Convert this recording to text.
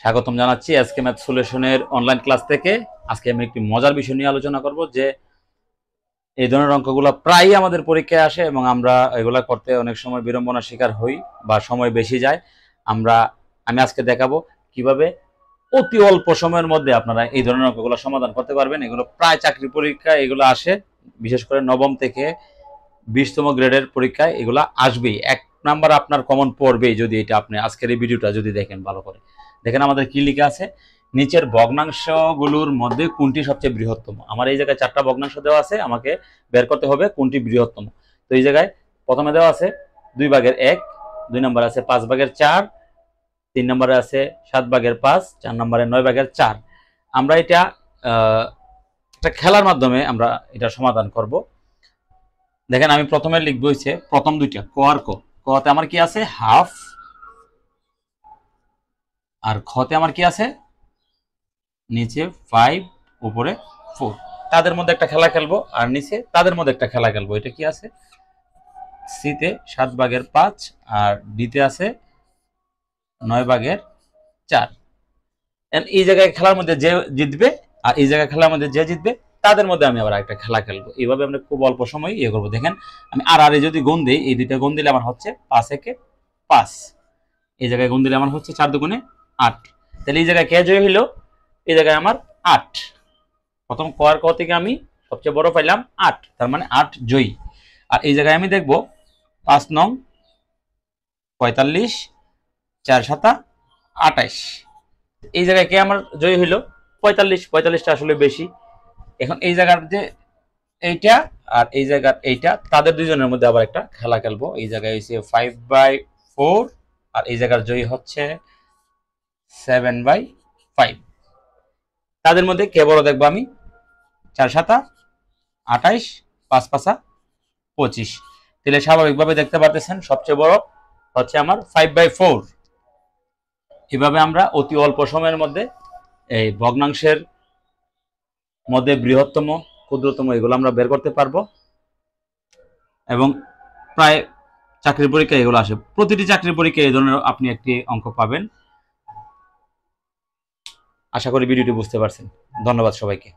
স্বাগতম জানাচ্ছি SK math সলিউশনের online class থেকে। আজকে আমি একটি মজার বিষয় নিয়ে আলোচনা করব যে এই ধরনের অঙ্কগুলো প্রায়ই আমাদের পরীক্ষায় আসে এবং আমরা এগুলা করতে অনেক সময় বিড়ম্বনার শিকার হই বা সময় বেশি যায়। আমি আজকে দেখাবো কিভাবে অতি অল্প সময়ের মধ্যে আপনারা এই ধরনের অঙ্কগুলো সমাধান করতে পারবেন। এগুলো প্রায় চাকরি পরীক্ষায় এগুলো আসে, বিশেষ করে নবম থেকে 20তম গ্রেডের পরীক্ষায় এগুলো আসবেই। 1 নাম্বার আপনার কমন পড়বেই যদি এটা আপনি আজকের এই ভিডিওটা যদি দেখেন ভালো করে। দেখেন আমাদের কি লেখা আছে, নিচের ভগ্নাংশগুলোর মধ্যে কোনটি সবচেয়ে বৃহত্তম। আমার এই জায়গায় 4টা ভগ্নাংশ দেওয়া আছে, আমাকে বের করতে হবে কোনটি বৃহত্তম। তো এই জায়গায় প্রথমে দেওয়া আছে 2/1, 2 নম্বরে আছে 5/4, 3 নম্বরে আছে 7/5, 4 নম্বরে 9/4। আমরা এটা একটা খেলার মাধ্যমে আমরা এটা সমাধান করব। দেখেন আমি প্রথমে লিখবো হচ্ছে প্রথম দুইটা ক আর ক। কতে আমার কি আছে হাফ, আর খতে আমার কি আছে নিচে 5 উপরে 4। তাদের মধ্যে একটা খেলা খেলবো আর নিচে তাদের মধ্যে একটা খেলা খেলবো। এটা কি আছে সিতে 7/5 আর ডিতে আছে 9/4। এই জায়গায় খেলার মধ্যে যে জিতবে আর এই জায়গায় খেলার মধ্যে যে জিতবে তাদের মধ্যে আমি আবার একটা খেলা খেলবো। এইভাবে আমরা খুব অল্প সময় ইয়ে করবো। দেখেন আমি আর যদি গুণ দিই, এই দুইটা গুণ দিলে আমার হচ্ছে 5 একে 5, এই জায়গায় গুণ দিলে আমার হচ্ছে 4 দুগুণে 8। তাহলে এই জায়গায় কে জয় হইলো, এই জায়গায় আমার 8। প্রথম ক আর ক থেকে আমি সবচেয়ে বড় পাইলাম 8, তার মানে 8 জয়ী। আর এই জায়গায় আমি দেখবো 5 নং 45, 4 7 28। এই জায়গায় কে আমার জয়ী হইলো 45টা আসলে বেশি। এখন এই জায়গার যে এইটা আর এই জায়গার এইটা, তাদের দুইজনের মধ্যে আবার একটা খেলা খেলবো। এই জায়গায় হচ্ছে 5/4 আর এই জায়গার জয়ী হচ্ছে 7/5। তাদের মধ্যে কে বড় দেখবো আমি, 4 7 28, 5 5 25। তাহলে স্বাভাবিকভাবে দেখতে পারতেছেন সবচেয়ে বড় হচ্ছে আমার 5/4। এভাবে আমরা অতি অল্প সময়ের মধ্যে এই ভগ্নাংশের মধ্যে বৃহত্তম ক্ষুদ্রতম এগুলো আমরা বের করতে পারবো। এবং প্রায় চাকরির পরীক্ষায় এগুলো আসে, প্রতিটি চাকরির পরীক্ষায় এই ধরনের আপনি একটি অঙ্ক পাবেন। আশা করি ভিডিওটি বুঝতে পারছেন। ধন্যবাদ সবাইকে।